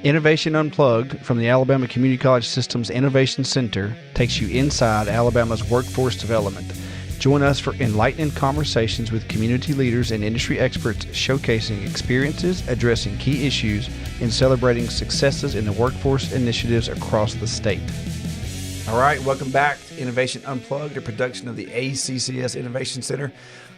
Innovation Unplugged from the Alabama Community College System's Innovation Center takes you inside Alabama's workforce development. Join us for enlightening conversations with community leaders and industry experts showcasing experiences, addressing key issues, and celebrating successes in the workforce initiatives across the state. All right, welcome back to Innovation Unplugged, a production of the ACCS Innovation Center.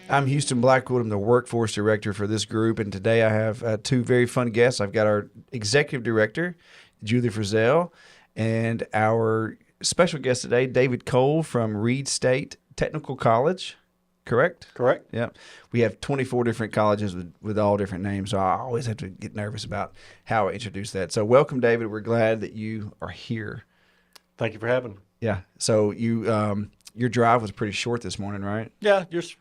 I'm Houston Blackwood. I'm the workforce director for this group, and today I have two very fun guests. I've got our executive director, Julie Frizzell, and our special guest today, David Cole from Reid State Technical College. Correct? Correct. Yeah. We have 24 different colleges with all different names, so I always have to get nervous about how I introduce that. So welcome, David. We're glad that you are here. Thank you for having me. Yeah. So you, your drive was pretty short this morning, right? Yeah, just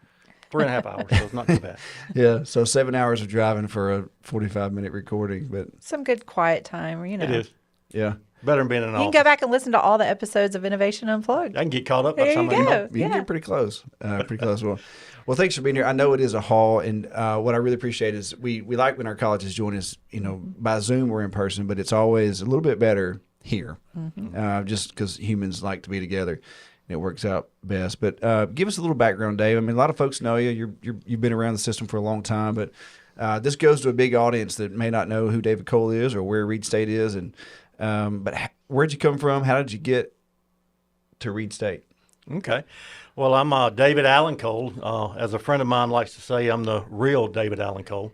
3.5 hours, so it's not too bad. Yeah. So 7 hours of driving for a 45-minute recording, but some good quiet time, you know. It is. Yeah. Better than being in an You can office. go back and listen to all the episodes of Innovation Unplugged. I can get caught up by There some you of go. them. You can Yeah. get pretty close. Pretty close. Well, thanks for being here. I know it is a haul, and what I really appreciate is we like when our colleges join us, by Zoom or in person, but it's always a little bit better here, just because humans like to be together, and it works out best. But give us a little background, Dave. I mean, a lot of folks know you. You've been around the system for a long time, but this goes to a big audience that may not know who David Cole is or where Reid State is, and but where'd you come from? How did you get to Reid State? Okay. Well, I'm David Allen Cole. As a friend of mine likes to say, I'm the real David Allen Cole.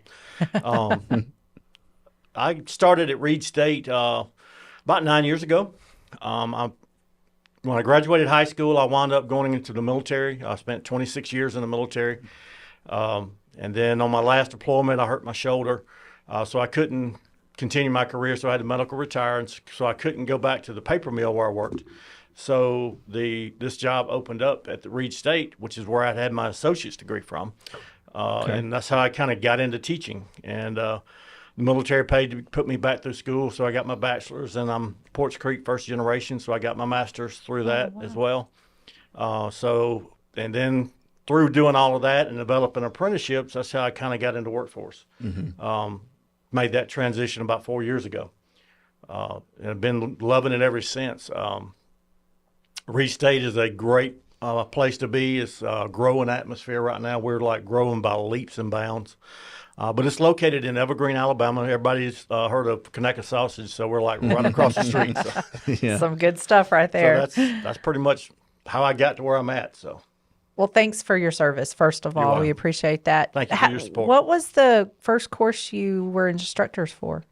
I started at Reid State about 9 years ago. When I graduated high school, I wound up going into the military. I spent 26 years in the military. And then on my last deployment, I hurt my shoulder, so I couldn't continue my career, so I had to medical retire, and so I couldn't go back to the paper mill where I worked. So this job opened up at the Reid State, which is where I had my associate's degree from, and that's how I kind of got into teaching. And the military paid to put me back through school, so I got my bachelor's, and I'm Porch Creek first generation, so I got my master's through that as well. And then through doing all of that and developing apprenticeships, that's how I kind of got into workforce. Made that transition about 4 years ago. And I've been loving it ever since. Reid State is a great place to be. It's a growing atmosphere right now. We're like growing by leaps and bounds. But it's located in Evergreen, Alabama. Everybody's heard of Conecuh sausage, so we're like right across the street. So, Yeah. Some good stuff right there. so that's pretty much how I got to where I'm at. So Well, thanks for your service, first of all. welcome. We appreciate that. Thank you for your support. What was the first course you were instructors for?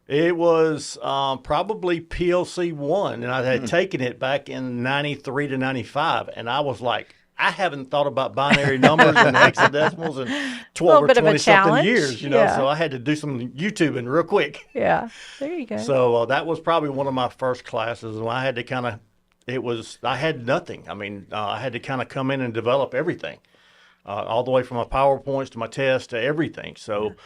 it was probably PLC 1, and I had taken it back in 93 to 95, and I was like, I haven't thought about binary numbers and hexadecimals in 12 or bit of a 20-something challenge. years, Yeah. so I had to do some YouTubing real quick. Yeah, there you go. So that was probably one of my first classes, and I had to kind of, I had nothing. I mean, I had to kind of come in and develop everything, all the way from my PowerPoints to my tests to everything. So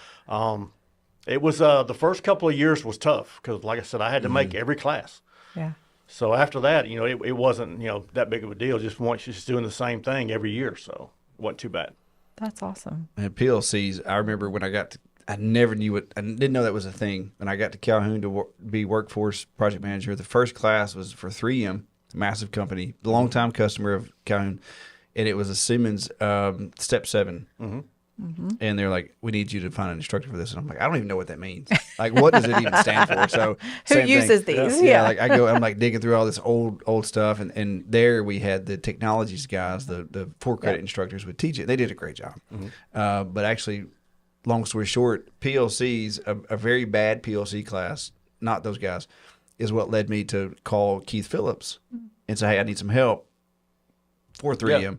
it was, the first couple of years was tough because, like I said, I had to make every class. Yeah. So after that, it wasn't, that big of a deal. Just doing the same thing every year. So it wasn't too bad. That's awesome. And PLCs, I remember when I never knew it. I didn't know that was a thing. When I got to Calhoun to be workforce project manager, the first class was for 3M, a massive company, longtime customer of Calhoun, and it was a Siemens Step 7. And they're like, we need you to find an instructor for this. And I'm like, I don't even know what that means. Like, what does it even stand for? So Who same uses thing. these? Yeah, Yeah. like I'm like digging through all this old stuff. And there we had the technologies guys, the for-credit instructors would teach it. They did a great job. But actually, long story short, PLCs, a very bad PLC class, not those guys, is what led me to call Keith Phillips and say, hey, I need some help for 3M.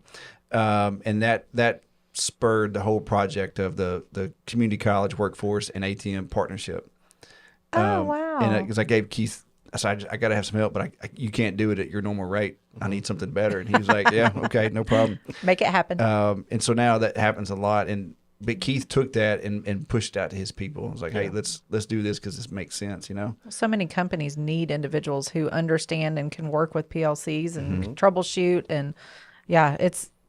And that spurred the whole project of the community college workforce and ATM partnership. Oh, wow. And because I gave Keith, I said, I got to have some help, but you can't do it at your normal rate. I need something better. And he was like, yeah, okay, no problem. Make it happen. And so now that happens a lot. But Keith took that and pushed it out to his people. I was like, hey, let's do this because this makes sense, So many companies need individuals who understand and can work with PLCs and can troubleshoot. And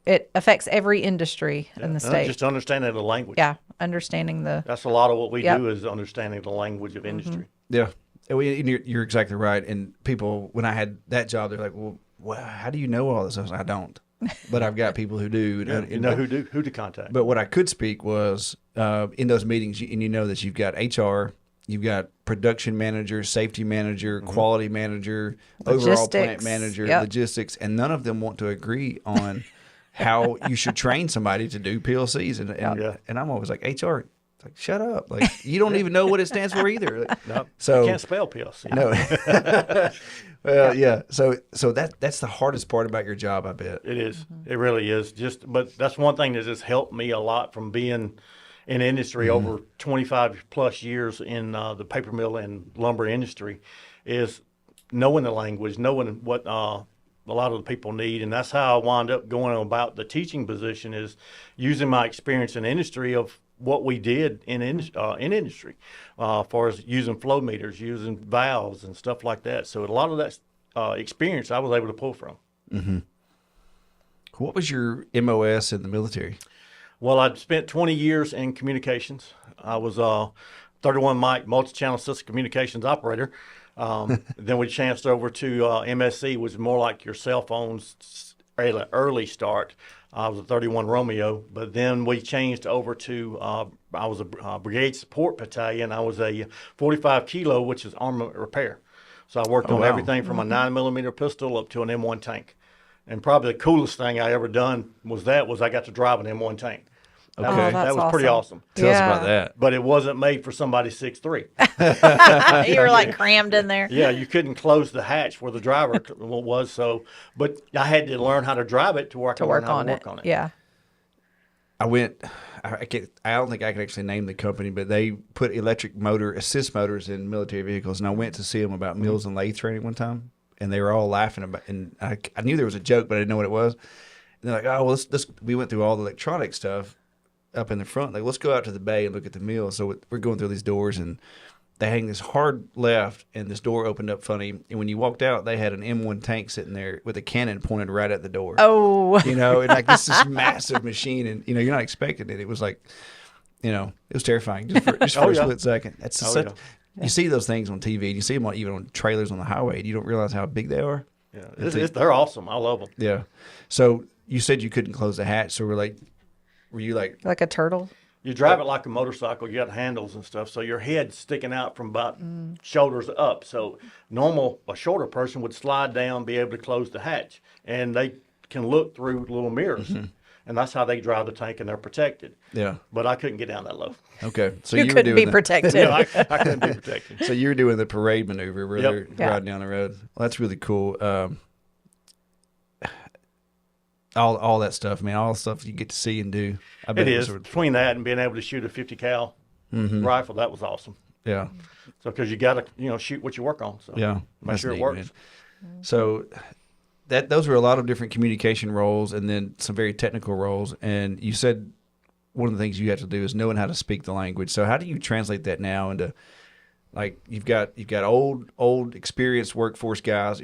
it affects every industry in the state. Just understanding the language. Yeah, understanding That's a lot of what we do is understanding the language of industry. Yeah. And you're exactly right. And people, when I had that job, they're like, well, how do you know all this? I was like, I don't. But I've got people who do. Yeah, you know who to contact. But what I could speak was in those meetings, and you know that you've got HR, you've got production manager, safety manager, quality manager, overall plant manager, logistics, and none of them want to agree on how you should train somebody to do PLCs. And I'm always like, HR, like, shut up. Like, you don't even know what it stands for either. No, so you can't spell PLC. No. Well, yeah. So that's the hardest part about your job, I bet. It is. It really is. But that's one thing that has helped me a lot from being in industry over 25 plus years in the paper mill and lumber industry, is knowing the language, knowing what a lot of the people need. And that's how I wound up going about the teaching position, is using my experience in industry of what we did in industry, as far as using flow meters, using valves and stuff like that. So a lot of that experience I was able to pull from. Mm-hmm. What was your MOS in the military? Well, I'd spent 20 years in communications. I was 31 mic multi-channel system communications operator. Then we chanced over to MSC, which was more like your cell phones early start. I was a 31 Romeo, but then we changed over to, I was a brigade support battalion. I was a 45 kilo, which is armament repair. So I worked on everything from a 9mm pistol up to an M1 tank. And probably the coolest thing I ever done was I got to drive an M1 tank. Okay. That was pretty awesome. Tell us about that. But it wasn't made for somebody 6'3". You were like crammed in there. Yeah, you couldn't close the hatch where the driver was. So, but I had to learn how to drive it to work on it. Yeah. I don't think I can actually name the company, but they put electric motor assist motors in military vehicles, and I went to see them about mills and lathe training one time, and they were all laughing about. And I knew there was a joke, but I didn't know what it was. And they're like, "Oh, well, let's." We went through all the electronic stuff up in the front. Like, let's go out to the bay and look at the mill. So we're going through these doors, and they hang this hard left, and this door opened up funny. And when you walked out, they had an M1 tank sitting there with a cannon pointed right at the door. Oh, and like this massive machine, and you're not expecting it. It was like, it was terrifying just for a split second. You see those things on TV, and you see them even on trailers on the highway, and you don't realize how big they are. Yeah, they're awesome. I love them. Yeah. So you said you couldn't close the hatch, so were you like a turtle? You drive it like a motorcycle. You got handles and stuff, so your head's sticking out from about shoulders up. So a shorter person would slide down, be able to close the hatch, and they can look through little mirrors, and that's how they drive the tank, and they're protected. Yeah. But I couldn't get down that low. Okay, so you couldn't be protected. No, I couldn't be protected. So you were doing the parade maneuver where they're riding down the road. Well, that's really cool. All that stuff, man, all the stuff you get to see and do. I bet it is. Between that and being able to shoot a 50 cal rifle, that was awesome. Yeah. So because you got to shoot what you work on. So yeah, make sure it works. Man. So those were a lot of different communication roles, and then some very technical roles. And you said one of the things you have to do is knowing how to speak the language. So how do you translate that now into, like, you've got old experienced workforce guys,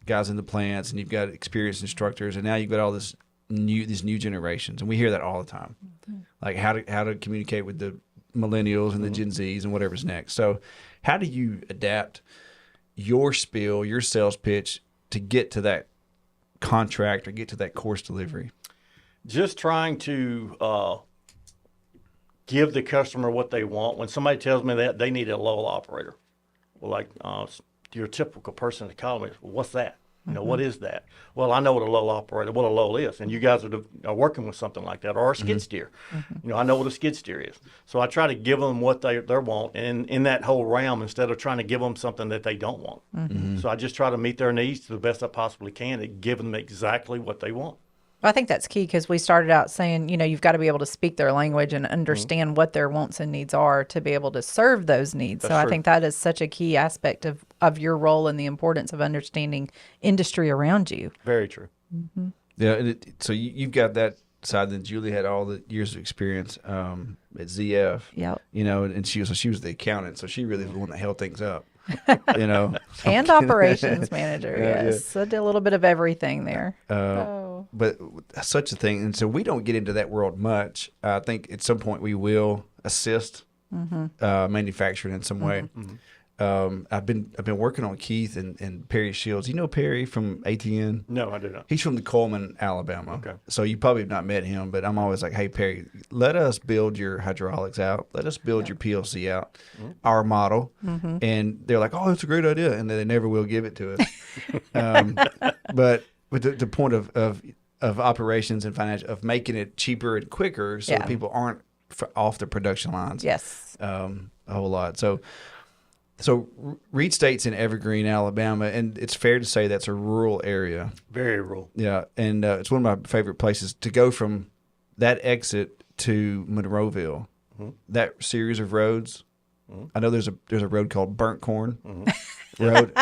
guys in the plants, and you've got experienced instructors, and now you've got all these new generations, and we hear that all the time, like how to communicate with the millennials and the Gen Zs and whatever's next. So how do you adapt your spiel, your sales pitch to get to that contract or get to that course delivery? Just trying to give the customer what they want. When somebody tells me that they need a lull operator, well, like your typical person in the colony, well, what's that? What is that? Well, I know what a lull is, and you guys are working with something like that, or a skid steer. I know what a skid steer is. So I try to give them what they want, and in that whole realm, instead of trying to give them something that they don't want. So I just try to meet their needs to the best I possibly can and give them exactly what they want. I think that's key, because we started out saying, you've got to be able to speak their language and understand what their wants and needs are to be able to serve those needs. That's so true. I think that is such a key aspect of your role and the importance of understanding industry around you. Very true. Yeah. And so you've got that side. Then Julie had all the years of experience at ZF. Yep. And she was the accountant, so she really was the one that held things up. And operations manager. Yes. I did a little bit of everything there. But such a thing. And so we don't get into that world much. I think at some point we will assist manufacturing in some way. I've been working on Keith and Perry Shields. You know Perry from ATN? No, I do not. He's from the Coleman, Alabama. Okay. So you probably have not met him, but I'm always like, hey, Perry, let us build your hydraulics out. Let us build your PLC out, our model. And they're like, oh, that's a great idea. And then they never will give it to us. But the point of operations and financial, of making it cheaper and quicker so that people aren't off the production lines. Yes. A whole lot. So Reid State's in Evergreen, Alabama, and it's fair to say that's a rural area. Very rural. Yeah, and it's one of my favorite places to go from that exit to Monroeville. That series of roads. I know there's a road called Burnt Corn Road,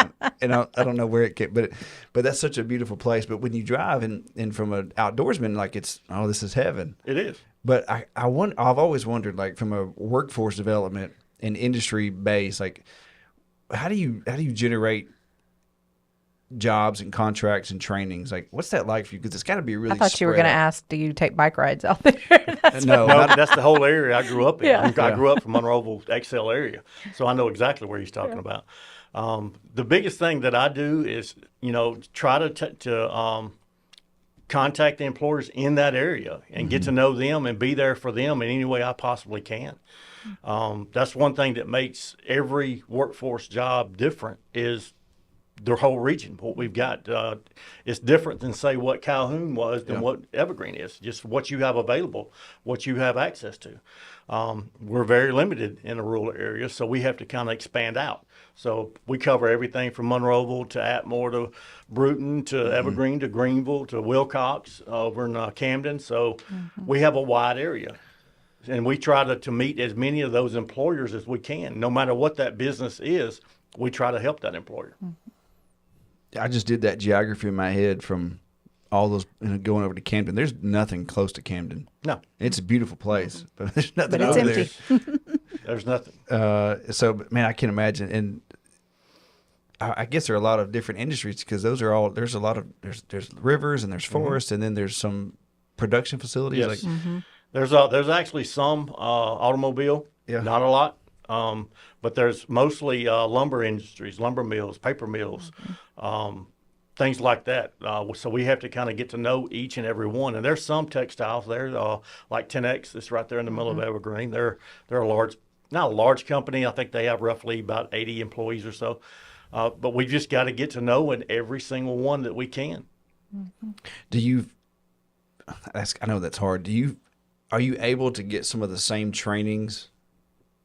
and I don't know where it came, but that's such a beautiful place. But when you drive and from an outdoorsman, like this is heaven. It is. But I've always wondered, like from a workforce development and industry base, like how do you generate jobs and contracts and trainings? Like, what's that like for you? Because it's got to be really. I thought you were going to ask, do you take bike rides out there? No, that's the whole area I grew up in. Yeah. I grew up from Monroeville, XL area, so I know exactly where he's talking about. The biggest thing that I do is, try to contact the employers in that area and get to know them and be there for them in any way I possibly can. That's one thing that makes every workforce job different is their whole region. What we've got is different than, say, what Calhoun was than what Evergreen is. Just what you have available, what you have access to. We're very limited in a rural area, so we have to kind of expand out. So we cover everything from Monroeville to Atmore to Bruton to Evergreen to Greenville to Wilcox over in Camden. So we have a wide area. And we try to meet as many of those employers as we can. No matter what that business is, we try to help that employer. I just did that geography in my head from all those going over to Camden. There's nothing close to Camden. No. It's a beautiful place, but there's nothing over there. There's nothing. So, man, I can imagine. And I guess there are a lot of different industries because there's rivers and there's forests and then there's some production facilities. Yes. There's actually some automobile, not a lot, but there's mostly lumber industries, lumber mills, paper mills, things like that. So we have to kind of get to know each and every one. And there's some textiles there, like 10X, that's right there in the middle of Evergreen. They're not a large company. I think they have roughly about 80 employees or so. But we've just got to get to know every single one that we can. I know that's hard. Are you able to get some of the same trainings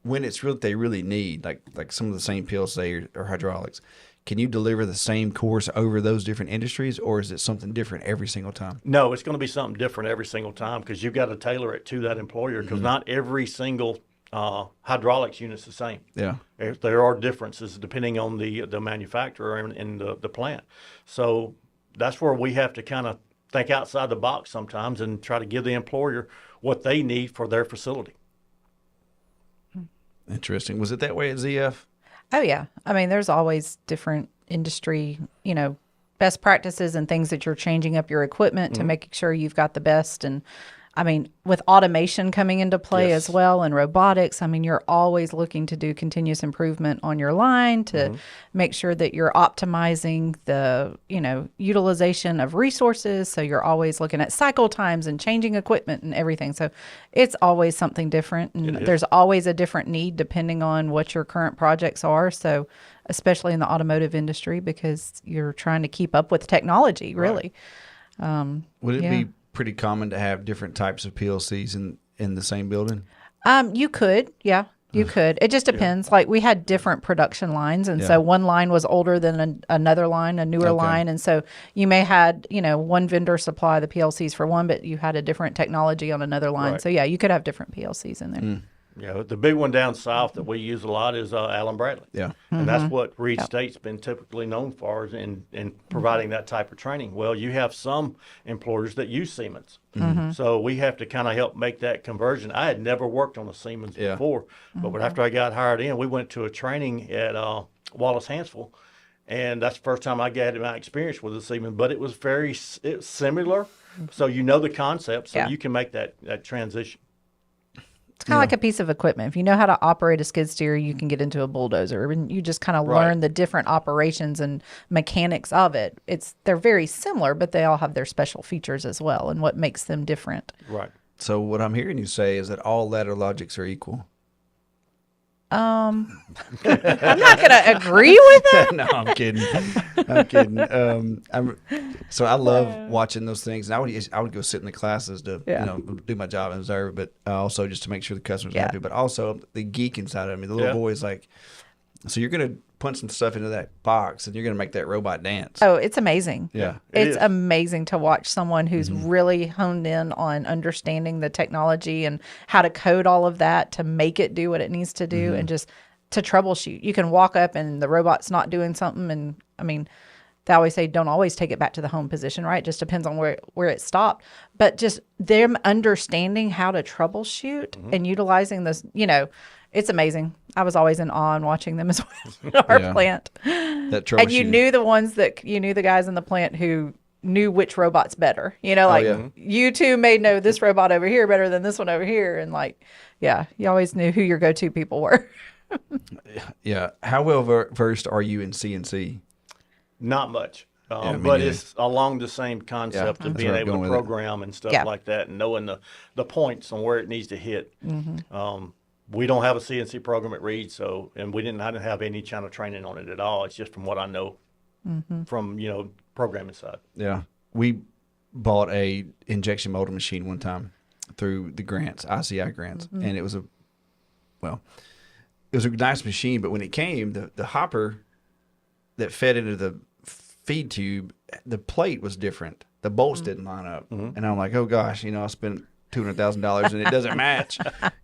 when it's they really need, like some of the same PLC or hydraulics? Can you deliver the same course over those different industries, or is it something different every single time? No, it's going to be something different every single time because you've got to tailor it to that employer because not every single hydraulics unit's the same. Yeah, there are differences depending on the manufacturer and the plant. So that's where we have to kind of think outside the box sometimes and try to give the employer what they need for their facility. Interesting. Was it that way at ZF? Oh, yeah. I mean, there's always different industry, best practices and things that you're changing up your equipment to making sure you've got the best. And I mean, with automation coming into play as well and robotics, I mean, you're always looking to do continuous improvement on your line to make sure that you're optimizing the, utilization of resources. So you're always looking at cycle times and changing equipment and everything. So it's always something different. And there's always a different need depending on what your current projects are. So especially in the automotive industry, because you're trying to keep up with technology, really. Right. Would it be pretty common to have different types of PLCs in the same building? You could, you could. It just depends. Like we had different production lines, and so one line was older than another line, a newer line, and so you may had one vendor supply the PLCs for one, but you had a different technology on another line. Right. So you could have different PLCs in there. Yeah, the big one down south that we use a lot is Allen Bradley. Yeah, and that's what Reid State's been typically known for in providing that type of training. Well, you have some employers that use Siemens, so we have to kind of help make that conversion. I had never worked on a Siemens before, but after I got hired in, we went to a training at Wallace Hansville, and that's the first time I got my experience with a Siemens. But it was similar, so the concept, so you can make that transition. It's kind of like a piece of equipment. If you know how to operate a skid steer, you can get into a bulldozer, and you just kind of Right. learn the different operations and mechanics of it. They're very similar, but they all have their special features as well, and what makes them different. Right. So what I'm hearing you say is that all ladder logics are equal. I'm not going to agree with that. No, I'm kidding. I'm kidding. So I love watching those things. And I would go sit in the classes to do my job and observe, but also just to make sure the customers are happy. But also the geek inside of me, the little boy is like, so you're going to punch some stuff into that box and you're going to make that robot dance. Oh, it's amazing. Yeah. It's amazing to watch someone who's really honed in on understanding the technology and how to code all of that to make it do what it needs to do and just to troubleshoot. You can walk up and the robot's not doing something. And I mean, they always say, don't always take it back to the home position, right? It just depends on where it stopped. But just them understanding how to troubleshoot and utilizing this, it's amazing. I was always in awe and watching them as well in our plant. That troubleshooting. And you knew the guys in the plant who knew which robot's better. You two may know this robot over here better than this one over here. And you always knew who your go-to people were. Yeah. How well versed are you in CNC? Not much. Me But neither. it's along the same concept of that's being where I'm able going to with it. program and stuff Yeah. like that and knowing the points on where it needs to hit. We don't have a CNC program at Reid, and I didn't have any kind of training on it at all. It's just from what I know from, programming side. Yeah. We bought a injection molding machine one time through the grants, ICI grants. And it was a nice machine, but when it came, the hopper that fed into the feed tube, the plate was different. The bolts didn't line up. And I'm like, oh gosh, I spent $200,000 and it doesn't match.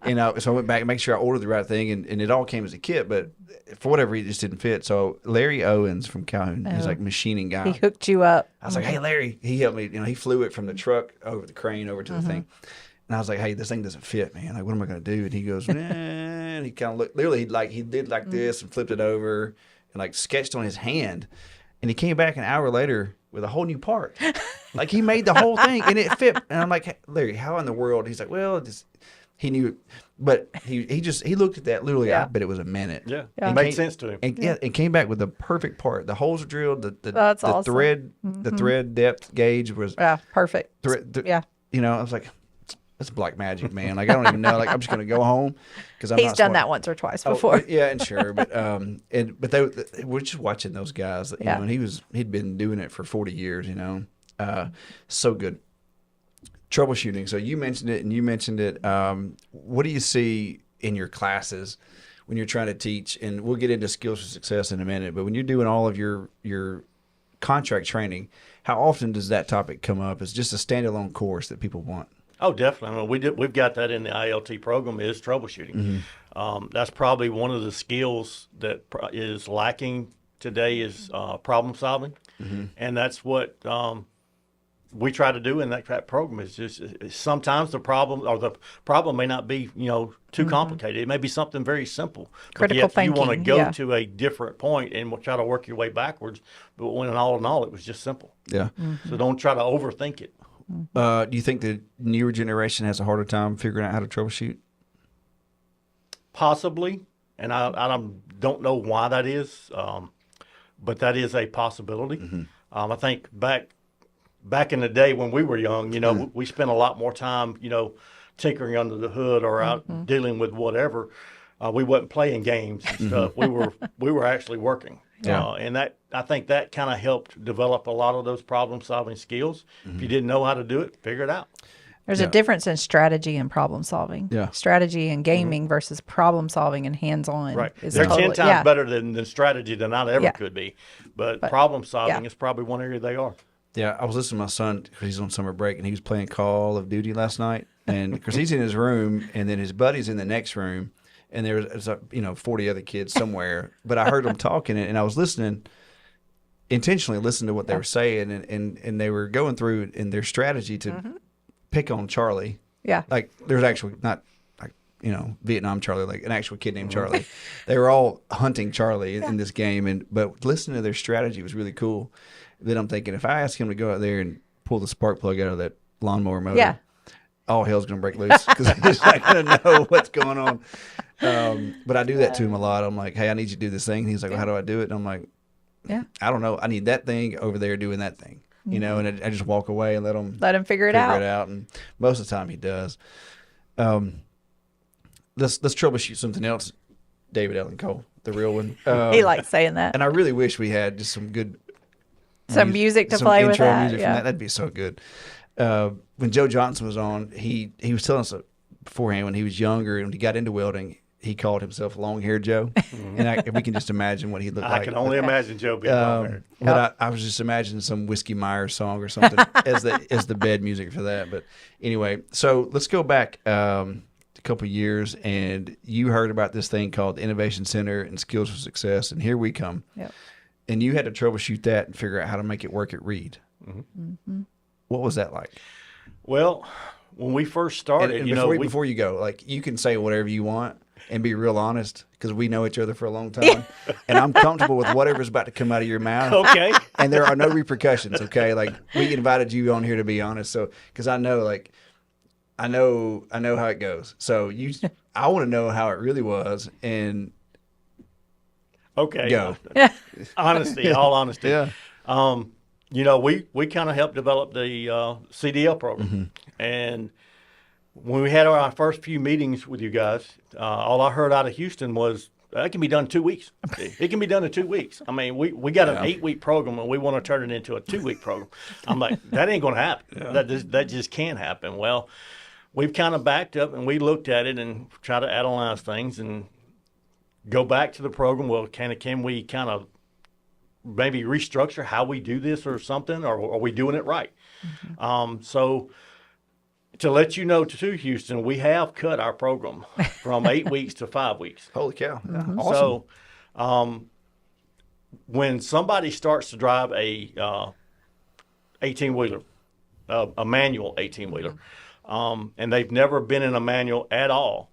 So I went back and make sure I ordered the right thing, and it all came as a kit, but for whatever reason, it just didn't fit. So Larry Owens from Calhoun, he's like machining guy. He hooked you up. I was like, hey, Larry, he helped me. He flew it from the truck over the crane over to the thing. And I was like, hey, this thing doesn't fit, man. Like, what am I going to do? And he goes, and he kind of looked, literally, he did like this and flipped it over and sketched on his hand. And he came back an hour later with a whole new part. Like, he made the whole thing and it fit. And I'm like, hey, Larry, how in the world? He's like, well, he knew, but he looked at that literally. I bet it was a minute. Yeah. And It made sense to him. And came back with the perfect part. The holes were drilled. That's the awesome. thread, the thread depth gauge was. Yeah, perfect. I was like, that's black magic, man. Like, I don't even know. Like, I'm just going to go home because I'm He's not done smart. that once or twice before. Yeah, and sure, but we're just watching those guys. And he'd been doing it for 40 years. So good. Troubleshooting. So you mentioned it. What do you see in your classes when you're trying to teach? And we'll get into skills for success in a minute. But when you're doing all of your contract training, how often does that topic come up as just a standalone course that people want? Oh, definitely. I mean, we've got that in the ILT program is troubleshooting. That's probably one of the skills that is lacking today is problem solving, and that's what we try to do in that program. Is just sometimes the problem may not be too complicated. It may be something very simple. Critical but yet you want to thinking, go to a different point and we'll try to work your way backwards. But when all in all, it was just simple. Yeah. So don't try to overthink it. Do you think the newer generation has a harder time figuring out how to troubleshoot? Possibly, and I don't know why that is, but that is a possibility. I think back in the day when we were young, we spent a lot more time, tinkering under the hood or out dealing with whatever. We wasn't playing games and stuff. We were actually working. Yeah. And I think that kind of helped develop a lot of those problem-solving skills. If you didn't know how to do it, figure it out. There's a difference in strategy and problem solving. Yeah. Strategy and gaming versus problem solving and hands-on. Right. Is They're 10 totally, times better than strategy than I ever Yeah. could be. But problem-solving yeah. is probably one area they are. Yeah, I was listening to my son because he's on summer break and he was playing Call of Duty last night. And because he's in his room and then his buddy's in the next room. And there's 40 other kids somewhere. But I heard them talking and I was intentionally listening to what they were saying. And they were going through in their strategy to pick on Charlie. Yeah. Like there's actually not like, Vietnam Charlie, like an actual kid named Charlie. They were all hunting Charlie in this game. But listening to their strategy was really cool. Then I'm thinking if I ask him to go out there and pull the spark plug out of that lawnmower motor. Yeah. all hell's going to break loose because he's not going to know what's going on. But I do that to him a lot. I'm like, hey, I need you to do this thing. And he's like, well, how do I do it? And I'm like, I don't know. I need that thing over there doing that thing, you know, and I just walk away and let him figure it out. And most of the time he does. Let's troubleshoot something else. David Allen Cole, the real one. He likes saying that. And I really wish we had just some good music to play with that. Music from that. That'd be so good. When Joe Johnson was on, he was telling us beforehand when he was younger and when he got into welding, he called himself Long Hair Joe. And we can just imagine what he looked like. I can only imagine Joe being long haired. But I was just imagining some Whiskey Myers song or something as the bed music for that. But anyway, so let's go back a couple of years, and you heard about this thing called the Innovation Center and Skills for Success, and here we come. Yep. And you had to troubleshoot that and figure out how to make it work at Reid. Mm-hmm. What was that like? Well, when we first started, and before you go, like, you can say whatever you want and be real honest because we know each other for a long time, and I'm comfortable with whatever's about to come out of your mouth. Okay. And there are no repercussions. Okay, like, we invited you on here to be honest, so because I know how it goes. So I want to know how it really was, and go. Honesty, all honesty. Yeah. We kind of helped develop the CDL program, and when we had our first few meetings with you guys, all I heard out of Houston was, that can be done in 2 weeks. It can be done in 2 weeks. I mean, we got an 8-week program, and we want to turn it into a 2-week program. I'm like, that ain't going to happen. Yeah. That just can't happen. Well, we've kind of backed up, and we looked at it and tried to analyze things and go back to the program. Well, can we kind of maybe restructure how we do this or something, or are we doing it right? So to let you know, too, Houston, we have cut our program from 8 weeks to 5 weeks. Holy cow. Yeah. Awesome. So when somebody starts to drive a 18-wheeler, a manual 18-wheeler, and they've never been in a manual at all,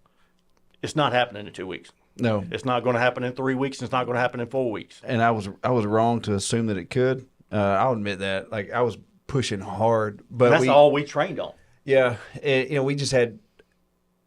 it's not happening in 2 weeks. No. It's not going to happen in 3 weeks. It's not going to happen in 4 weeks. And I was wrong to assume that it could. I'll admit that. Like, I was pushing hard, but that's all we trained on. Yeah, we just had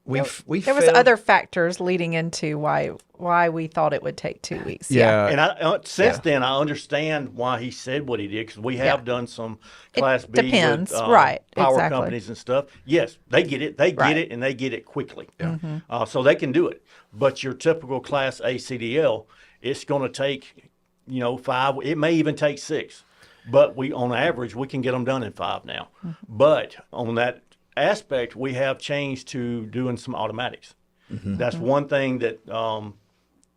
there was other factors leading into why we thought it would take 2 weeks. Yeah, and since then I understand why he said what he did, because we have done some Class B depends, with right? Power Exactly. companies and stuff. Yes, they get it. They get it, and they get it quickly. Yeah. So they can do it. But your typical Class A CDL, it's going to take 5. It may even take 6. But on average, we can get them done in 5 now. But on that aspect, we have changed to doing some automatics. That's one thing that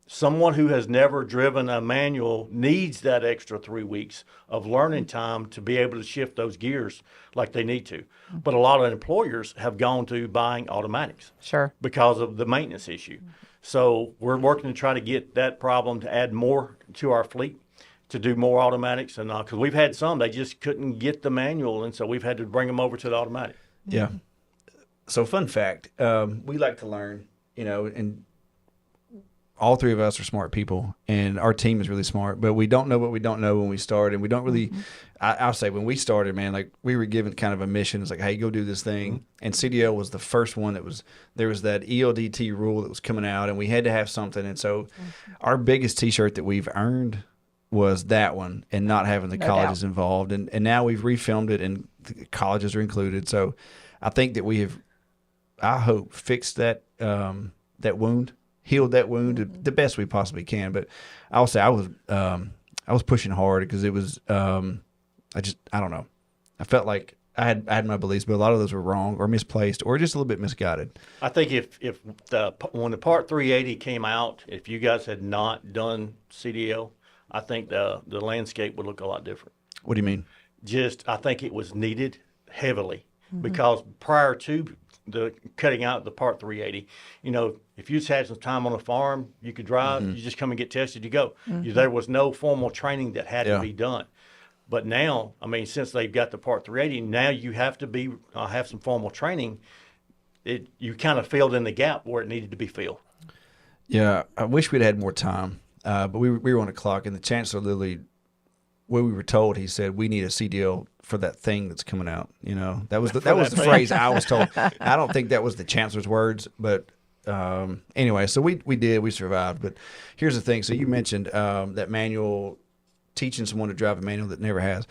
someone who has never driven a manual needs that extra 3 weeks of learning time to be able to shift those gears like they need to. But a lot of employers have gone to buying automatics. Sure. Because of the maintenance issue. So we're working to try to get that problem to add more to our fleet, to do more automatics, and because we've had some, they just couldn't get the manual, and so we've had to bring them over to the automatic. Yeah. So, fun fact, we like to learn, and all three of us are smart people, and our team is really smart, but we don't know what we don't know when we start, and we don't really, I'll say when we started, man, like, we were given kind of a mission. It's like, hey, go do this thing. And CDL was the first one there was that ELDT rule that was coming out, and we had to have something. And so our biggest T-shirt that we've earned was that one, and not having the colleges involved. And now we've refilmed it, and the colleges are included. So I think that we have, I hope, fixed that wound, healed that wound the best we possibly can. But I'll say I was pushing hard because it was I don't know. I felt like I had my beliefs, but a lot of those were wrong or misplaced or just a little bit misguided. I think when the Part 380 came out, if you guys had not done CDL, I think the landscape would look a lot different. What do you mean? I think it was needed heavily because prior to the cutting out the Part 380, if you just had some time on a farm, you could drive, you just come and get tested, you go. There was no formal training that had to be done. But now, since they've got the Part 380, now you have to have some formal training. You kind of filled in the gap where it needed to be filled. Yeah, I wish we'd had more time. But we were on a clock, and the chancellor literally when we were told, he said, we need a CDL for that thing that's coming out. You know, that was the phrase I was told. I don't think that was the chancellor's words, but anyway, so we survived. But here's the thing. So you mentioned that manual, teaching someone to drive a manual that never has.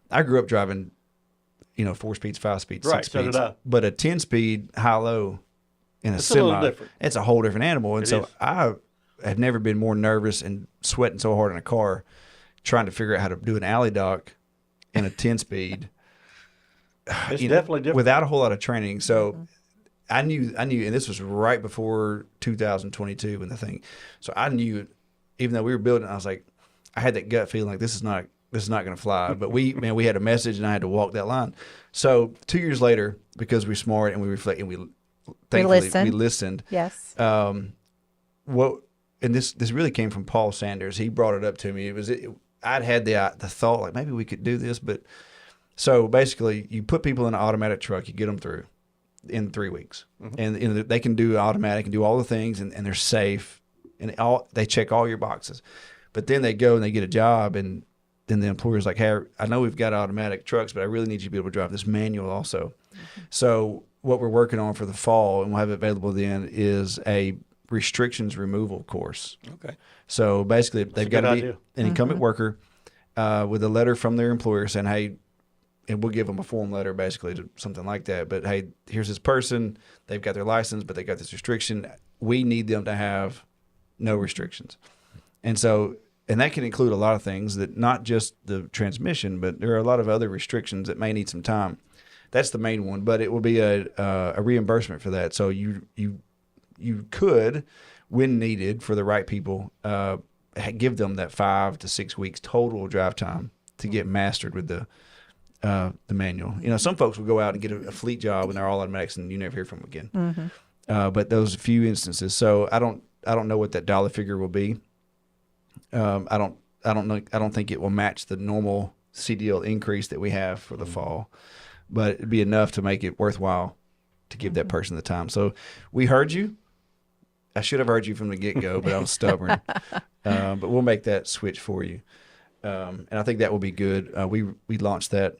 I grew up driving, 4 speeds, 5 speeds, 6 speeds. So did I. But a 10-speed high-low in a It's semi, a little different. it's a whole different animal. And It so is. I have never been more nervous and sweating so hard in a car trying to figure out how to do an alley dock in a 10-speed. It's definitely different. Without a whole lot of training. So I knew, and this was right before 2022 when the thing. So I knew, even though we were building, I was like, I had that gut feeling like this is not going to fly. But we had a message, and I had to walk that line. So 2 years later, because we're smart and we reflect and we listened. Yes. And this really came from Paul Sanders. He brought it up to me. I'd had the thought like maybe we could do this, but so basically you put people in an automatic truck, you get them through in 3 weeks, and they can do automatic and do all the things, and they're safe, and they check all your boxes. But then they go and they get a job, and then the employer's like, hey, I know we've got automatic trucks, but I really need you to be able to drive this manual also. So what we're working on for the fall, and we'll have it available then, is a restrictions removal course. Okay. So basically, they've got to be an incumbent worker with a letter from their employer saying, hey, and we'll give them a form letter basically to something like that. But hey, here's this person. They've got their license, but they got this restriction. We need them to have no restrictions. And so, and that can include a lot of things, that not just the transmission, but there are a lot of other restrictions that may need some time. That's the main one, but it will be a reimbursement for that. So you could, when needed for the right people, give them that 5 to 6 weeks total drive time to get mastered with the manual. Some folks will go out and get a fleet job and they're all automatics and you never hear from them again. But those few instances. So I don't know what that dollar figure will be. I don't think it will match the normal CDL increase that we have for the fall, but it'd be enough to make it worthwhile to give that person the time. So we heard you. I should have heard you from the get-go, but I was stubborn. But we'll make that switch for you. And I think that will be good. We launched that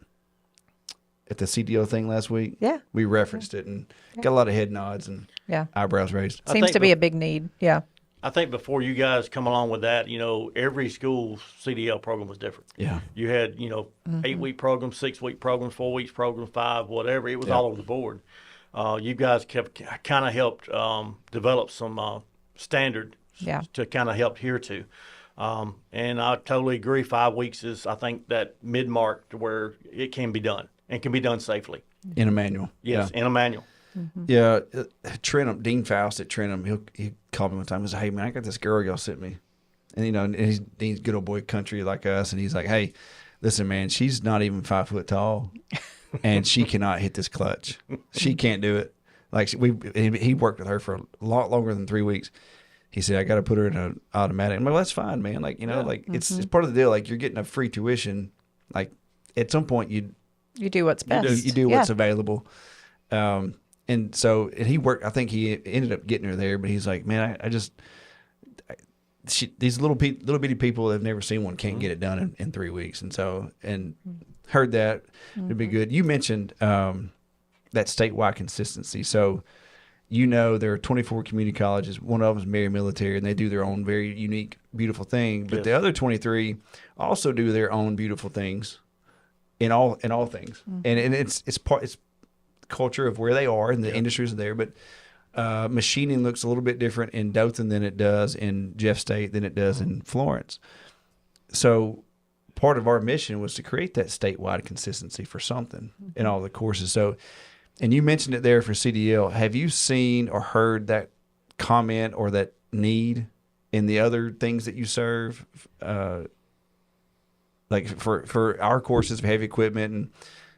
at the CDO thing last week. Yeah. We referenced it and got a lot of head nods and eyebrows raised. Seems to be a big need. Yeah. I think before you guys come along with that, every school's CDL program was different. Yeah. You had, 8-week programs, 6-week programs, 4 weeks programs, 5, whatever. It was all over the board. You guys kind of helped develop some standard to kind of help here too. And I totally agree. 5 weeks is, I think, that mid-mark to where it can be done and can be done safely. In a manual. Yes, in a manual. Yeah, Trentham, Dean Faust at Trentham, he called me one time and said, hey, man, I got this girl y'all sent me. And, and he's good old boy country like us. And he's like, hey, listen, man, she's not even 5 foot tall, and she cannot hit this clutch. She can't do it. Like he worked with her for a lot longer than 3 weeks. He said, I got to put her in an automatic. I'm like, well, that's fine, man. Like, it's part of the deal. Like, you're getting a free tuition. Like, at some point, you do what's best. You do what's available. And so he worked. I think he ended up getting her there, but he's like, man, these little bitty people that have never seen one can't get it done in 3 weeks. And so, heard that it'd be good. You mentioned that statewide consistency. So, there are 24 community colleges. One of them is Mary Military, and they do their own very unique, beautiful thing. But the other 23 also do their own beautiful things in all things. And it's culture of where they are and the industries are there, but machining looks a little bit different in Dothan than it does in Jeff State than it does in Florence. So part of our mission was to create that statewide consistency for something in all the courses. So, and you mentioned it there for CDL. Have you seen or heard that comment or that need in the other things that you serve? Like for our courses of heavy equipment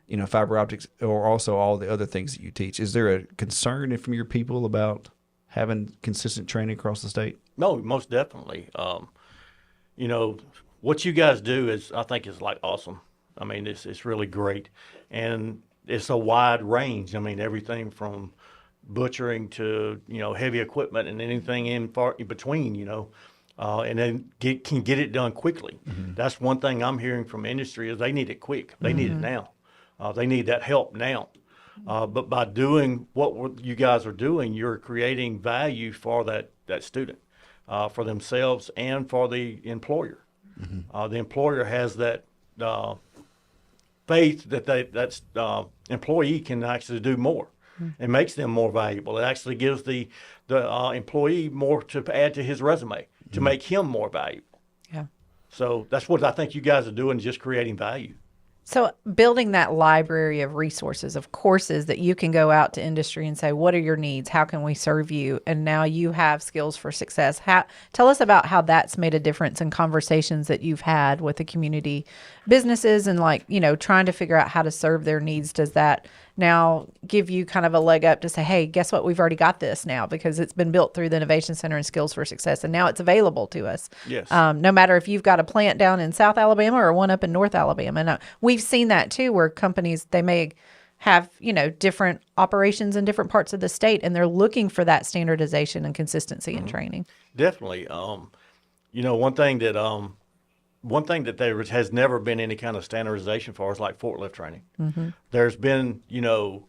and fiber optics, or also all the other things that you teach. Is there a concern from your people about having consistent training across the state? No, most definitely. What you guys do I think is like awesome. I mean, it's really great. And it's a wide range. I mean, everything from butchering to, heavy equipment and anything in between, and then can get it done quickly. That's one thing I'm hearing from industry is they need it quick. They need it now. They need that help now. But by doing what you guys are doing, you're creating value for that student, for themselves and for the employer. The employer has that faith that that employee can actually do more. It makes them more valuable. It actually gives the employee more to add to his resume to make him more valuable. Yeah. So that's what I think you guys are doing, just creating value. So building that library of resources, of courses that you can go out to industry and say, what are your needs? How can we serve you? And now you have skills for success. Tell us about how that's made a difference in conversations that you've had with the community businesses and trying to figure out how to serve their needs. Does that now give you kind of a leg up to say, hey, guess what? We've already got this now because it's been built through the Innovation Center and Skills for Success. And now it's available to us. Yes. No matter if you've got a plant down in South Alabama or one up in North Alabama. And we've seen that too, where companies, they may have, different operations in different parts of the state, and they're looking for that standardization and consistency in training. Definitely. One thing that there has never been any kind of standardization for is like forklift training. There's been, you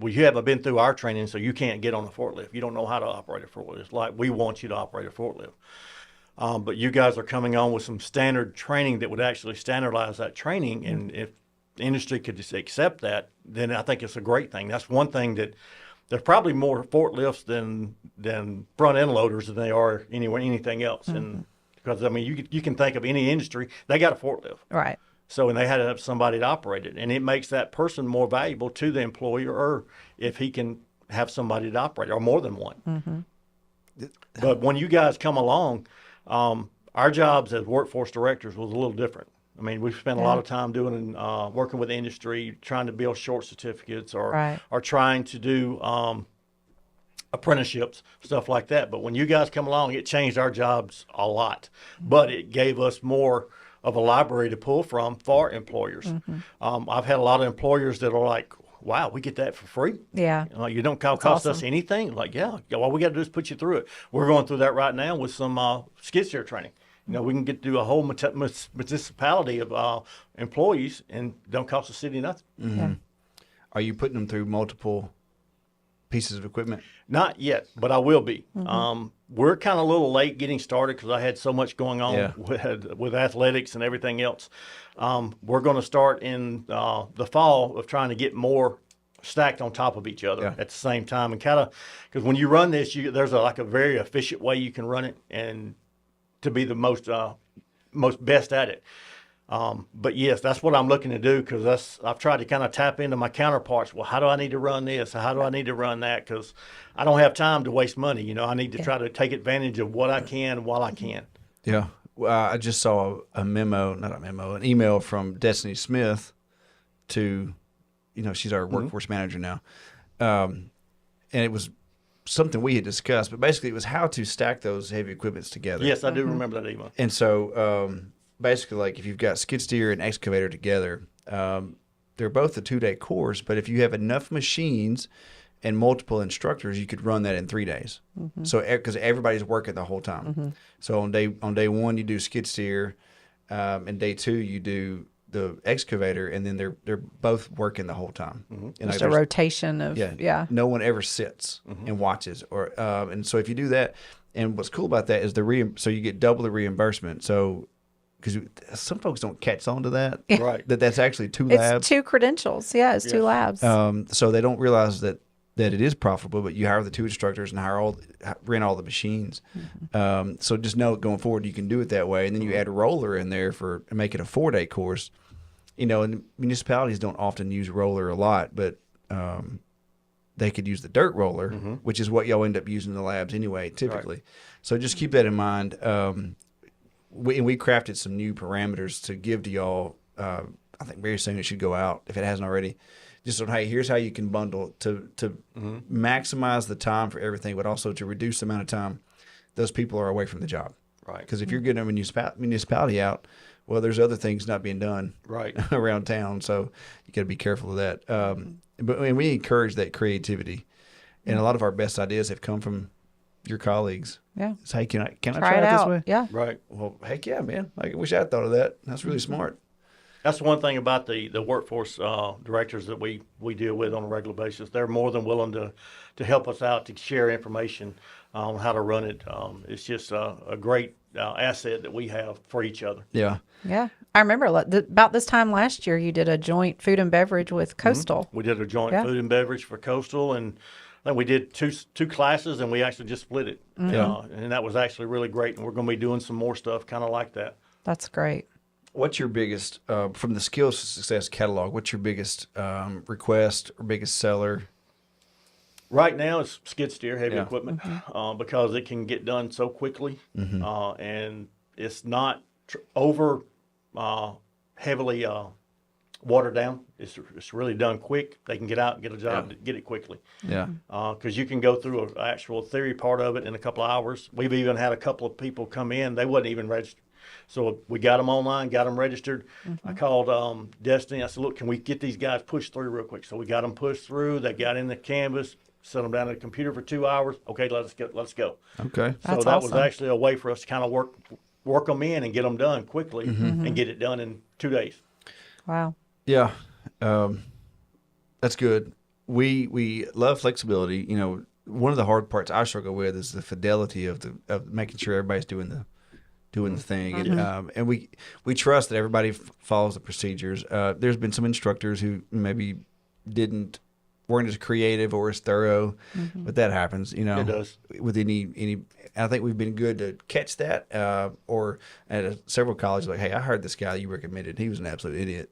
haven't been through our training, so you can't get on a forklift. You don't know how to operate a forklift. It's like we want you to operate a forklift. But you guys are coming on with some standard training that would actually standardize that training. And if the industry could just accept that, then I think it's a great thing. That's one thing that there's probably more forklifts than front end loaders than they are anything else. And because you can think of any industry, they got a forklift. Right. So, and they had to have somebody to operate it. And it makes that person more valuable to the employer if he can have somebody to operate it, or more than one. But when you guys come along, our jobs as workforce directors was a little different. I mean, we've spent a lot of time doing working with the industry, trying to build short certificates or trying to do apprenticeships, stuff like that. But when you guys come along, it changed our jobs a lot. But it gave us more of a library to pull from for employers. I've had a lot of employers that are like, wow, we get that for free? Yeah. You don't cost us anything? Like, yeah, all we got to do is put you through it. We're going through that right now with some skid steer training. We can get through a whole municipality of employees and don't cost the city nothing. Yeah. Are you putting them through multiple pieces of equipment? Not yet, but I will be. We're kind of a little late getting started because I had so much going on with athletics and everything else. We're going to start in the fall of trying to get more stacked on top of each other at the same time, and kind of because when you run this, there's a very efficient way you can run it and to be the most best at it. But yes, that's what I'm looking to do because I've tried to kind of tap into my counterparts. Well, how do I need to run this? How do I need to run that? Because I don't have time to waste money. I need to try to take advantage of what I can while I can. Yeah. Well, I just saw an email from Destiny Smith to, she's our workforce manager now. And it was something we had discussed, but basically it was how to stack those heavy equipments together. Yes, I do remember that email. And so basically, like if you've got skid steer and excavator together, they're both a 2-day course, but if you have enough machines and multiple instructors, you could run that in 3 days. So because everybody's working the whole time. So on day one you do skid steer, and day 2 you do the excavator, and then they're both working the whole time. And just a rotation of no one ever sits and watches, or and so if you do that, and what's cool about that is so you get double the reimbursement. So because some folks don't catch on to that, right? That's actually 2 labs. It's 2 credentials. Yeah, it's 2 labs. So they don't realize that it is profitable, but you hire the 2 instructors and rent all the machines. So just know going forward you can do it that way, and then you add a roller in there and make it a 4-day course. And municipalities don't often use roller a lot, but they could use the dirt roller, which is what y'all end up using in the labs anyway, typically. Right. So just keep that in mind. We crafted some new parameters to give to y'all. I think very soon it should go out if it hasn't already. Just on, hey, here's how you can bundle to maximize the time for everything, but also to reduce the amount of time those people are away from the job. Right. Because if you're getting a municipality out, well, there's other things not being done around town, so you got to be careful of that. But we encourage that creativity, and a lot of our best ideas have come from your colleagues. Yeah. Say, hey, can I Try try it it this out. way? Yeah. Right. Well, heck yeah, man. I wish I'd thought of that. That's really smart. That's one thing about the workforce directors that we deal with on a regular basis. They're more than willing to help us out, to share information on how to run it. It's just a great asset that we have for each other. Yeah. Yeah. I remember about this time last year, you did a joint food and beverage with Coastal. We did a joint Yeah. food and beverage for Coastal, and then we did two classes, and we actually just split it. And that was actually really great. And we're going to be doing some more stuff kind of like that. That's great. What's your biggest, from the Skills to Success catalog, what's your biggest request or biggest seller? Right now, it's skid steer, heavy equipment, because it can get done so quickly, and it's not over heavily watered down. It's really done quick. They can get out and get a job, get it quickly. Yeah. Because you can go through an actual theory part of it in a couple of hours. We've even had a couple of people come in. They wasn't even registered. So we got them online, got them registered. I called Destiny. I said, look, can we get these guys pushed through real quick? So we got them pushed through. They got in the canvas, set them down at the computer for 2 hours. Okay, let's go. Okay. So That's that was awesome. actually a way for us to kind of work them in and get them done quickly and get it done in 2 days. Wow. Yeah. That's good. We love flexibility. You know, one of the hard parts I struggle with is the fidelity of making sure everybody's doing the thing, and we trust that everybody follows the procedures. There's been some instructors who maybe weren't as creative or as thorough, but that happens. You know, It does. with any. I think we've been good to catch that. Or at several colleges, like, hey, I heard this guy you recommended. He was an absolute idiot.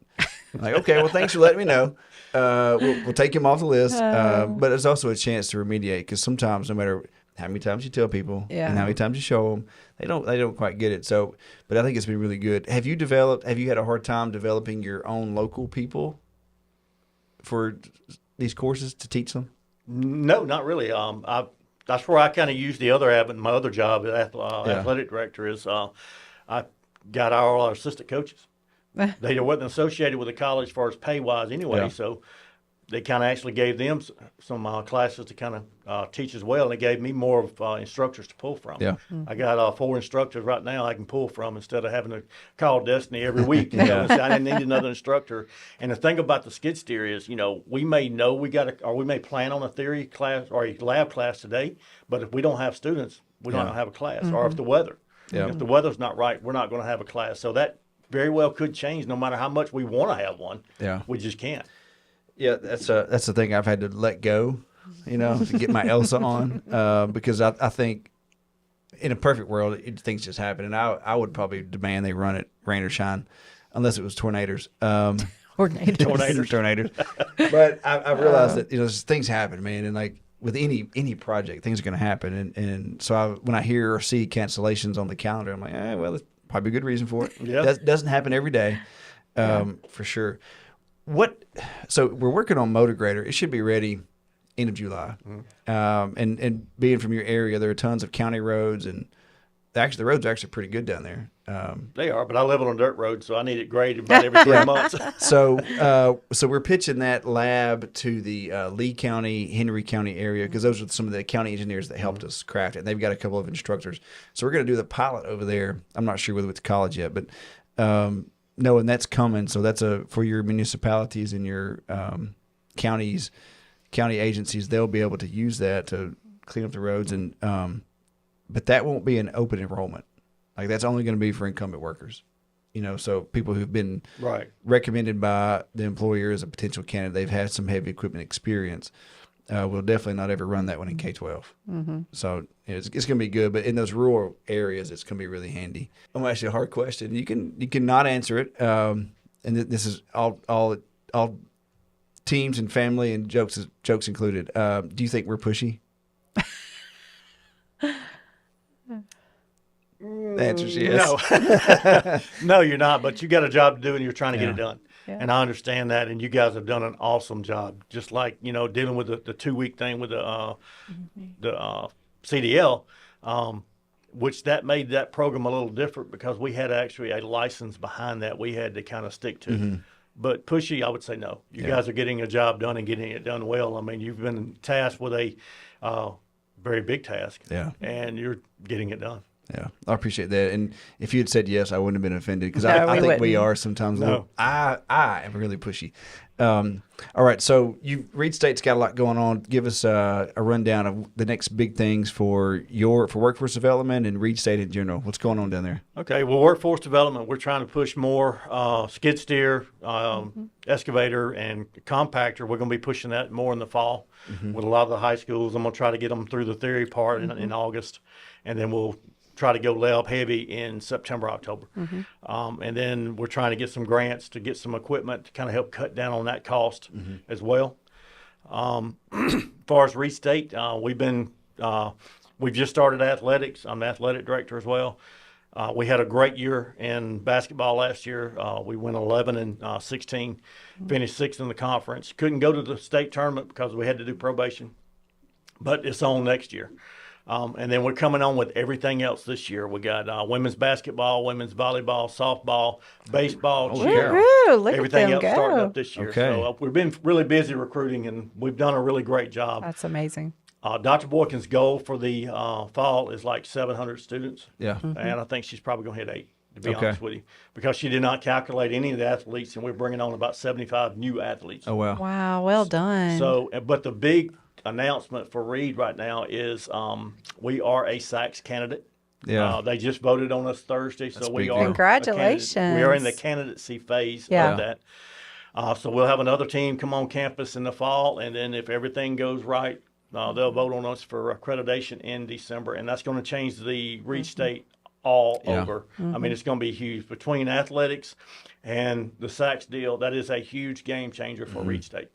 I'm like, okay, well, thanks for letting me know. We'll take him off the list. But it's also a chance to remediate, because sometimes, no matter how many times you tell people and how many times you show them, they don't quite get it. So, but I think it's been really good. Have you had a hard time developing your own local people for these courses to teach them? No, not really. That's where I kind of use the other avenue. My other job as athletic director is I got all our assistant coaches. They wasn't associated with the college as far as pay wise anyway, so they kind of actually gave them some classes to kind of teach as well, and they gave me more of instructors to pull from. Yeah. I got 4 instructors right now I can pull from instead of having to call Destiny every week. You know? So I didn't need another instructor. And the thing about the skid steer is, you know, we may know we may plan on a theory class or a lab class today, but if we don't have students, we don't have a class. Or if the weather's not right, we're not going to have a class. So that very well could change no matter how much we want to have one. Yeah. We just can't. Yeah, that's the thing I've had to let go, you know, to get my Elsa on, because I think in a perfect world, things just happen, and I would probably demand they run it rain or shine, unless it was tornadoes. Tornadoes. But I realized that, you know, things happen, man, and like with any project, things are going to happen, and so when I hear or see cancellations on the calendar, I'm like, well, there's probably a good reason for it. Yeah, that doesn't happen every day, for sure. So we're working on Motor Grader. It should be ready end of July. And being from your area, there are tons of county roads, and actually the roads are actually pretty good down there. They are, but I live on a dirt road, so I need it graded about every 3 months. So we're pitching that lab to the Lee County, Henry County area, because those are some of the county engineers that helped us craft it. And they've got a couple of instructors. So we're going to do the pilot over there. I'm not sure whether it's college yet, but no, and that's coming. So that's for your municipalities and your county agencies. They'll be able to use that to clean up the roads, and but that won't be an open enrollment. Like, that's only going to be for incumbent workers. You know, so people who've been recommended by the employer as a potential candidate, they've had some heavy equipment experience. We'll definitely not ever run that one in K-12. So it's going to be good, but in those rural areas, it's going to be really handy. I'm going to ask you a hard question. You can not answer it, and this is all teams and family and jokes included. Do you think we're pushy? The answer is yes. No. No, you're not, but you got a job to do and you're trying to get it done. Yeah. And I understand that, and you guys have done an awesome job. Just like, you know, dealing with the 2-week thing with the CDL, which that made that program a little different because we had actually a license behind that we had to kind of stick to. But pushy, I would say no. You guys are getting a job done and getting it done well. I mean, you've been tasked with a very big task. Yeah. And you're getting it done. Yeah, I appreciate that. And if you had said yes, I wouldn't have been offended because No, I think we wouldn't. are sometimes. A No. little, I am really pushy. All right, so Reid State's got a lot going on. Give us a rundown of the next big things for workforce development and Reid State in general. What's going on down there? Okay, well, workforce development, we're trying to push more skid steer, excavator, and compactor. We're going to be pushing that more in the fall with a lot of the high schools. I'm going to try to get them through the theory part in August, and then we'll try to go lab heavy in September, October. And then we're trying to get some grants to get some equipment to kind of help cut down on that cost as well. As far as Reid State, we've just started athletics. I'm the athletic director as well. We had a great year in basketball last year. We went 11 and 16, finished 6th in the conference. Couldn't go to the state tournament because we had to do probation, but it's on next year. And then we're coming on with everything else this year. We got women's basketball, women's volleyball, softball, baseball, cheer. Woo-hoo, look Everything at them else starting go. up this year. Okay. So we've been really busy recruiting, and we've done a really great job. That's amazing. Dr. Boykin's goal for the fall is like 700 students. Yeah. And I think she's probably going to hit 8, to be Okay. honest with you, because she did not calculate any of the athletes, and we're bringing on about 75 new athletes. Oh, wow. Wow, well done. So, but the big announcement for Reid right now is we are a SACS candidate. Yeah. They just voted on us Thursday, That's so a we big are deal. Congratulations. We are in the candidacy phase Yeah. of that. So we'll have another team come on campus in the fall, and then if everything goes right, they'll vote on us for accreditation in December, and that's going to change the Reid State all Yeah. over. I mean, it's going to be huge. Between athletics and the SACS deal, that is a huge game changer for Reid State.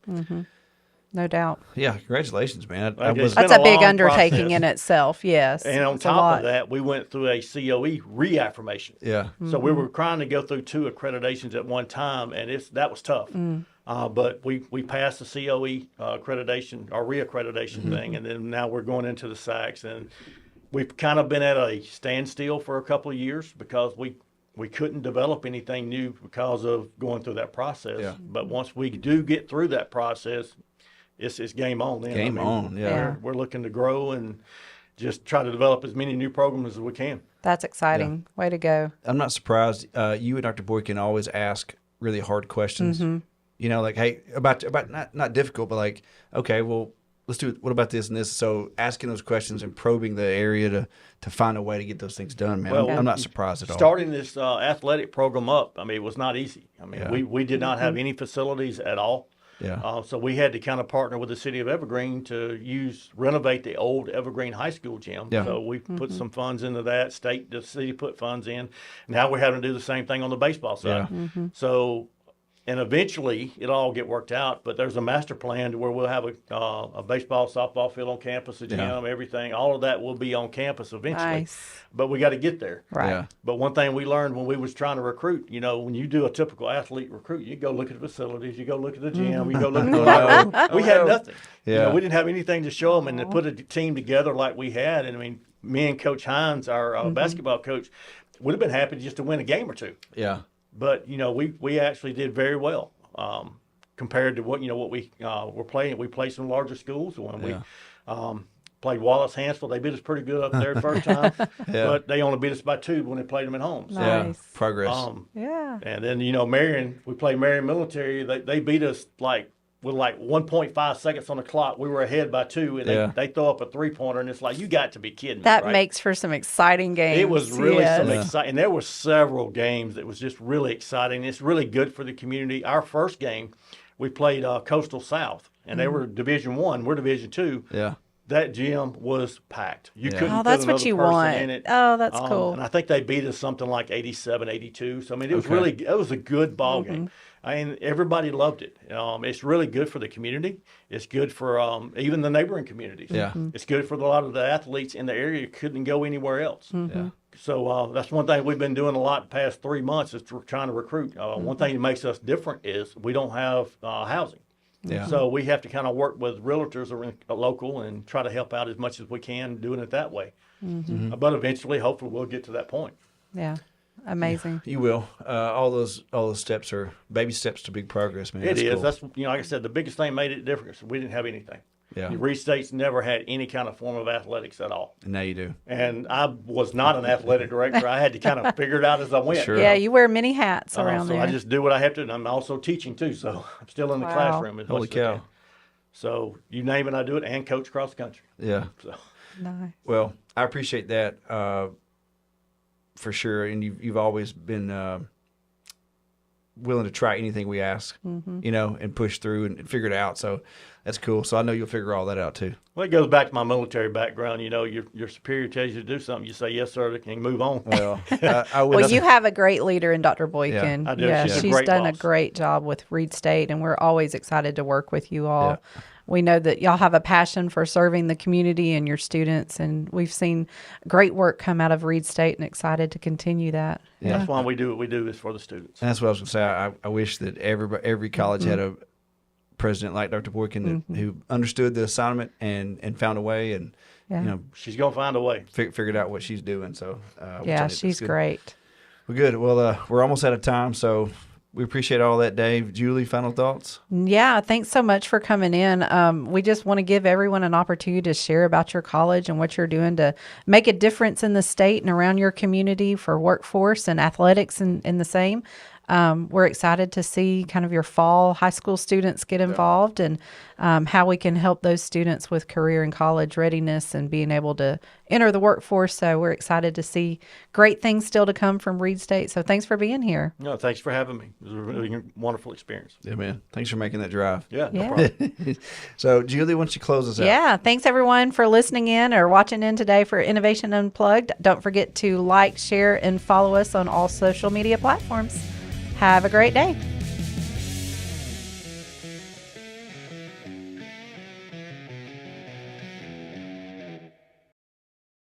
No doubt. Yeah, congratulations, man. I Okay. was, That's been a a big long undertaking process. in itself, yes. And on It's a top lot. of that, we went through a COE reaffirmation. yeah. So we were trying to go through 2 accreditations at one time, and that was tough. But we passed the COE accreditation or reaccreditation thing, and then now we're going into the SACS, and we've kind of been at a standstill for a couple of years because we couldn't develop anything new because of going through that process. Yeah. But once we do get through that process, it's game on. Then. Game on, yeah. We're looking to grow and just try to develop as many new programs as we can. That's exciting. Way to go. I'm not surprised. You and Dr. Boykin always ask really hard questions. You know, like, hey, about not difficult, but like, okay, well, let's do it. What about this and this? So asking those questions and probing the area to find a way to get those things done, man. Well, I'm not surprised at all. Starting this athletic program up, I mean, it was not easy. I mean, Yeah. we did not have any facilities at all. Yeah. So we had to kind of partner with the city of Evergreen to renovate the old Evergreen High School gym. Yeah. So we put some funds into that. The city put funds in. Now we're having to do the same thing on the baseball side. Yeah. So, and eventually it'll all get worked out. But there's a master plan to where we'll have a baseball, softball field on campus, a gym, Yeah. everything. All of that will be on campus eventually. Nice. But we got to get there. Right. Yeah. But one thing we learned when we was trying to recruit, you know, when you do a typical athlete recruit, you go look at the facilities, you go look at the gym, you go look at the locker room. We had nothing. You Yeah. know, we didn't have anything to show them, and to put a team together like we had. And I mean, me and Coach Hines, our basketball coach, would have been happy just to win a game or two. Yeah. But you know, we actually did very well compared to what we were playing. We played some larger schools when we. Played Wallace Hansville. They beat us pretty good up there the first time, but they only beat us by 2 when they played them at home. So, Yeah. Nice. Progress. Yeah. and then Marion, we played Marion Military. They beat us with 1.5 seconds on the clock. We were ahead by 2, and they throw up a 3-pointer, and it's like, you got to be kidding me. That right? makes for some exciting games. It was really some Yes. exciting. And there were several games that was just really exciting. It's really good for the community. Our first game, we played Coastal South, and they were Division I. We're Division II. Yeah. That gym was packed. You couldn't Oh, fit that's what another you person want. in it. Oh, that's cool. And I think they beat us something like 87, 82. So, I mean, it was a good ball game. And everybody loved it. It's really good for the community. It's good for even the neighboring communities. Yeah. It's good for a lot of the athletes in the area who couldn't go anywhere else. Yeah. So that's one thing we've been doing a lot the past 3 months is trying to recruit. One thing that makes us different is we don't have housing. Yeah. So we have to kind of work with realtors around local and try to help out as much as we can doing it that way. But eventually, hopefully, we'll get to that point. Yeah. Amazing. You will. All those steps are baby steps to big progress, man. It is. Cool. That's like I said, the biggest thing made it different. We didn't have anything. Yeah. Reid State's never had any kind of form of athletics at all. And now you do. And I was not an athletic director. I had to kind of figure it out as I went. Sure. Yeah, you wear many hats around So there. I just do what I have to, and I'm also teaching too. So I'm still in the Wow. classroom. As Holy much as I cow. can. So you name it, I do it, and coach cross country. Yeah. So Nice. Well, I appreciate that for sure. And you've always been willing to try anything we ask, you know, and push through and figure it out. So that's cool. So I know you'll figure all that out too. well, it goes back to my military background. You know, your superior tells you to do something, you say yes, sir, and move on. Well, I would. Well, you have a great leader in Dr. Boykin. I do. Yeah, She's a she's great done a boss. great job with Reid State, and we're always excited to work with you all. Yeah. We know that y'all have a passion for serving the community and your students, and we've seen great work come out of Reid State and excited to continue that. Yeah. That's why we do what we do is for the students. And that's what I was going to say. I wish that every college had a president like Dr. Boykin who understood the assignment and found a way and Yeah. you know She's gonna find a way. figured out what she's doing. So which I Yeah, think is she's good. great. Well, good. Well, we're almost out of time, so we appreciate all that, Dave. Julie, final thoughts? Yeah, thanks so much for coming in. We just want to give everyone an opportunity to share about your college and what you're doing to make a difference in the state and around your community for workforce and athletics and the same. We're excited to see kind of your fall high school students get involved and how we can help those students with career and college readiness and being able to enter the workforce. So we're excited to see great things still to come from Reid State. So thanks for being here. No, thanks for having me. It was a really wonderful experience. Yeah, man. Thanks for making that drive. Yeah, no Yeah. problem. So, Julie, why don't you close us out? Yeah, thanks everyone for listening in or watching in today for Innovation Unplugged. Don't forget to like, share, and follow us on all social media platforms. Have a great day.